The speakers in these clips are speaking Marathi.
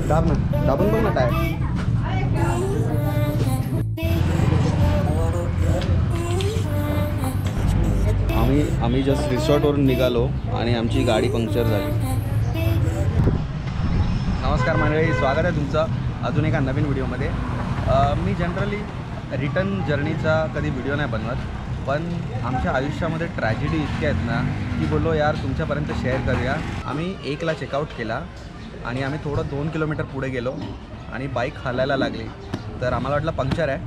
दाब ना, दाबून बघ ना टायर. आम्ही जस्ट रिसॉर्टवरून निघालो आणि आमची गाडी पंक्चर झाली. नमस्कार मंडळी, स्वागत आहे तुमचं अजून एका नवीन व्हिडिओमध्ये. मी जनरली रिटर्न जर्नीचा कधी व्हिडिओ नाही बनवत, पण आमच्या आयुष्यामध्ये ट्रॅजेडी इतक्या आहेत ना की बोललो यार तुमच्यापर्यंत शेअर करूया. आम्ही 1ला चेकआउट केला आणि आम्ही थोडं 2 किलोमीटर पुढे गेलो आणि बाईक हालायला लागली. तर आम्हाला वाटलं पंक्चर आहे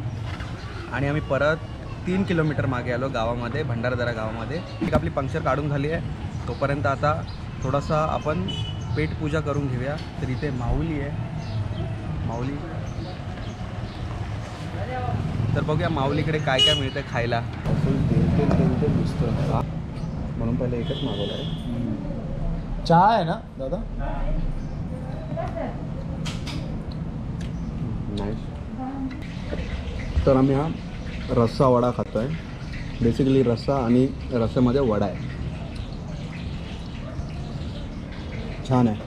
आणि आम्ही परत 3 किलोमीटर मागे आलो गावामध्ये, भंडारदरा गावामध्ये. एक आपली पंक्चर काढून झाली आहे. तोपर्यंत आता थोडासा आपण पेटपूजा करून घेऊया. तर इथे माऊली आहे, माऊली. तर बघूया माऊलीकडे काय काय मिळतं खायला. दिसतं म्हणून पहिले एकच मागवलं आहे. चहा आहे ना दादा? नाईस. तर आम्ही हा रस्सा वडा खातो आहे. बेसिकली रस्सा आणि रस्स्यामध्ये वडा आहे. छान आहे.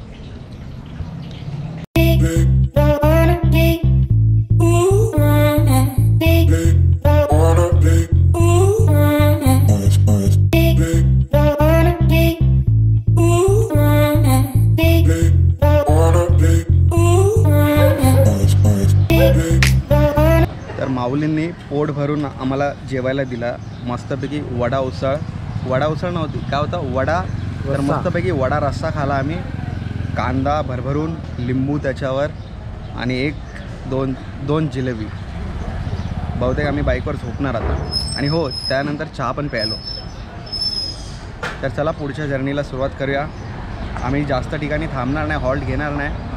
माऊलींनी पोट भरून आम्हाला जेवायला दिला. मस्तपैकी वडा उसळ नव्हती, काय होता वडा. तर मस्तपैकी वडा रस्सा खाला आम्ही. कांदा भरभरून, लिंबू त्याच्यावर आणि 1-2 जिलेबी. बहुतेक आम्ही बाईकवर झोपणार आता. आणि हो, त्यानंतर चहा पण प्यायलो. तर चला पुढच्या जर्नीला सुरुवात करूया. आम्ही जास्त ठिकाणी थांबणार नाही, हॉल्ट घेणार नाही,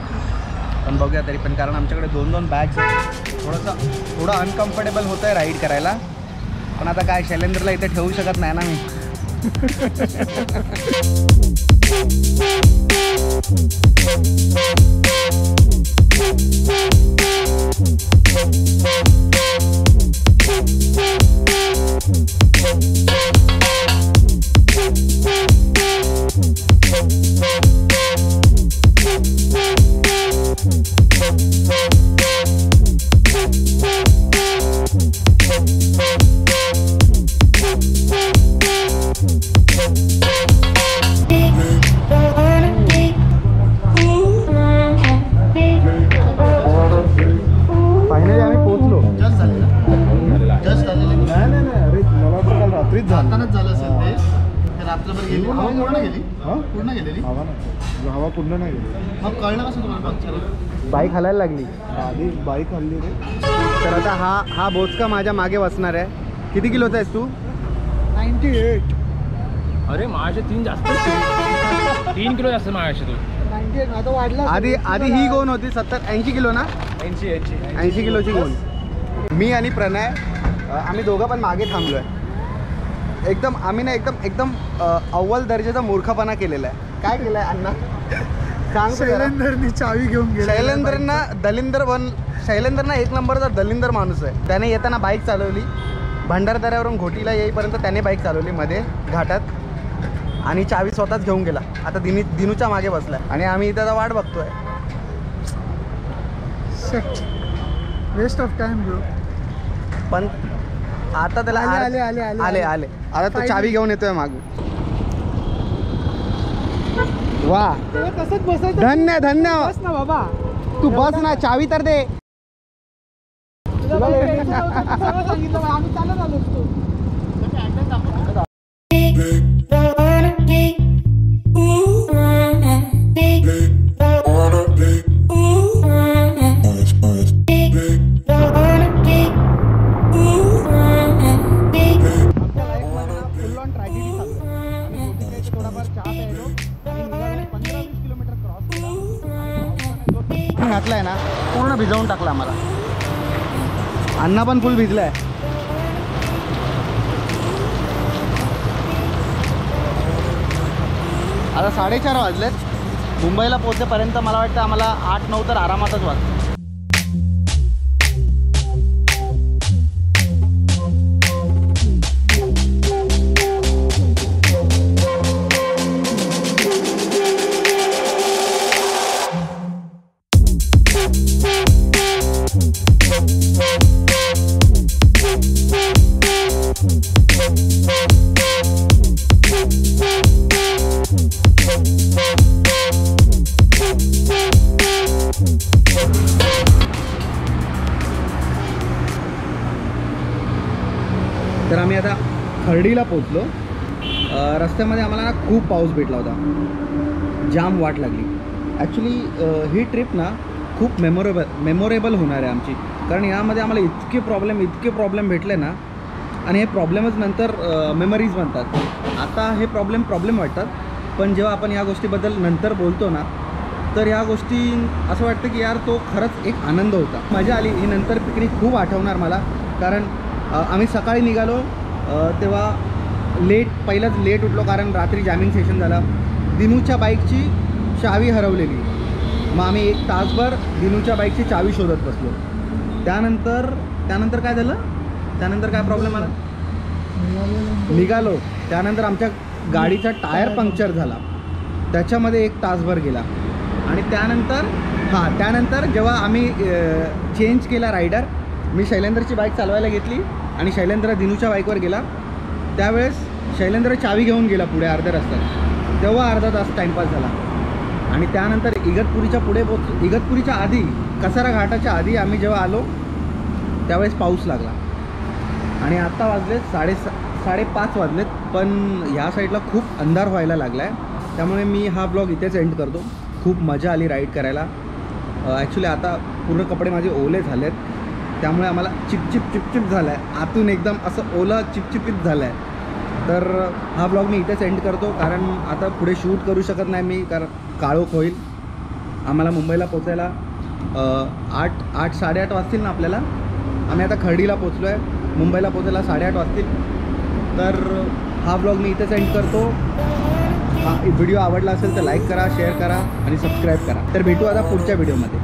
पण बघूया तरी पण, कारण आमच्याकडे 2-2 बॅग्स आहेत. थोडं अनकम्फर्टेबल होतं आहे राईड करायला, पण आता काय शैलेंद्रला इथे ठेवू शकत नाही ना मी. हवा पूर्ण नाही गेली. मग कळलं कसं तुम्हाला? बाईक हलायला लागली. आधी बाईक हल्ली रे. तर आता हा बोचका माझ्या मागे बसणार आहे. किती किलोचा आहेस तू? 98. अरे माझे 3 जास्त 3 किलो जास्त माझ्याशी. तू 98 आता वाढला. आधी ही गोण होती 70-80 किलो ना. 80 किलोची गोण. मी आणि प्रणय आम्ही दोघं पण मागे थांबलो आहे. एकदम आम्ही ना एकदम अव्वल दर्जाचा मूर्खपणा केलेला आहे. काय केलं आहे अण्णा? सांग. शैलेंद्रनी चावी घेऊन गेला. शैलेंद्रना 1 नंबरचा दलिंदर माणूस आहे. त्याने येताना बाईक चालवली. भंडारदऱ्यावरून घोटीला येईपर्यंत त्याने बाईक चालवली मध्ये घाटात, आणि चावी स्वतःच घेऊन गेला. आता दिनूच्या मागे बसलाय आणि आम्ही इथं वाट बघतोय. Waste of time bro. पण आता त्याला आले आता तो चावी घेऊन येतोय मागून. वा, तसंच बसायचं. धन्य बस ना बाबा, तू बस ना, चावी तर दे. सांगितलं आम्ही चालत आलो असतो. घातलाय ना, पूर्ण भिजवून टाकला आम्हाला. अण्णा पण फुल भिजलाय. आता 4:30 वाजलेत. मुंबईला पोहोचेपर्यंत मला वाटतं आम्हाला 8-9 तर आरामातच वाजतात. तर आम्ही आता खर्डीला पोचलो. रस्त्यामध्ये आम्हाला ना खूप पाऊस भेटला होता, जाम वाट लागली. ॲक्च्युली ही ट्रिप ना खूप मेमोरेबल होणार आहे आमची, कारण यामध्ये आम्हाला इतके प्रॉब्लेम भेटले ना, आणि हे प्रॉब्लेमच नंतर मेमरीज बनतात. आता हे प्रॉब्लेम वाटतात, पण जेव्हा आपण या गोष्टीबद्दल नंतर बोलतो ना, तर ह्या गोष्टी असं वाटतं की यार तो खरंच एक आनंद होता, मजा आली. ही नंतर पिकनिक खूप आठवणार मला, कारण आम्ही सकाळी निघालो तेव्हा पहिलंच लेट उठलो, कारण रात्री जॅमिंग सेशन झालं. दिनूच्या बाईकची चावी हरवलेली, मग आम्ही 1 तासभर दिनूच्या बाईकची चावी शोधत बसलो. त्यानंतर काय झालं, त्यानंतर काय प्रॉब्लेम आला, निघालो. त्यानंतर आमच्या गाडीचा टायर पंक्चर झाला, त्याच्यामध्ये 1 तासभर गेला. आणि त्यानंतर जेव्हा आम्ही चेंज केला रायडर, मी शैलेंद्रची बाईक चालवायला घेतली आणि शैलेंद्र दिनूच्या बाईकवर गेला. त्यावेळेस शैलेंद्र चावी घेऊन गेला पुढे अर्ध्या रस्त्यात, तेव्हा अर्धा तास टाईमपास झाला. आणि त्यानंतर इगतपुरीच्या पुढे इगतपुरीच्या आधी, कसारा घाटाच्या आधी आम्ही जेव्हा आलो त्यावेळेस पाऊस लागला. आणि आत्ता वाजलेत 5:30 वाजलेत, पण ह्या साईडला खूप अंधार व्हायला लागला आहे. त्यामुळे मी हा ब्लॉग इथेच एंड करतो. खूप मजा आली राईड करायला. ॲक्च्युली आता पूर्ण कपडे माझे ओले झालेत, त्यामुळे आम्हाला चिपचिप झालं आहे, आतून एकदम असं ओलं चिपचिपीत झालं आहे. तर हा ब्लॉग मी इथेच एंड करतो, कारण आता पुढे शूट करू शकत नाही मी, कारण काळोख होईल. आम्हाला मुंबईला पोचायला 8-8:30 वाजतील ना आपल्याला. आम्ही आता खर्डीला पोचलो आहे, मुंबईला पोचायला 8:30 वाजतील. तर हा ब्लॉग मी इथेच एंड करतो. हा व्हिडिओ आवडला असेल तर लाईक करा, शेअर करा आणि सबस्क्राईब करा. तर भेटू आता पुढच्या व्हिडिओमध्ये.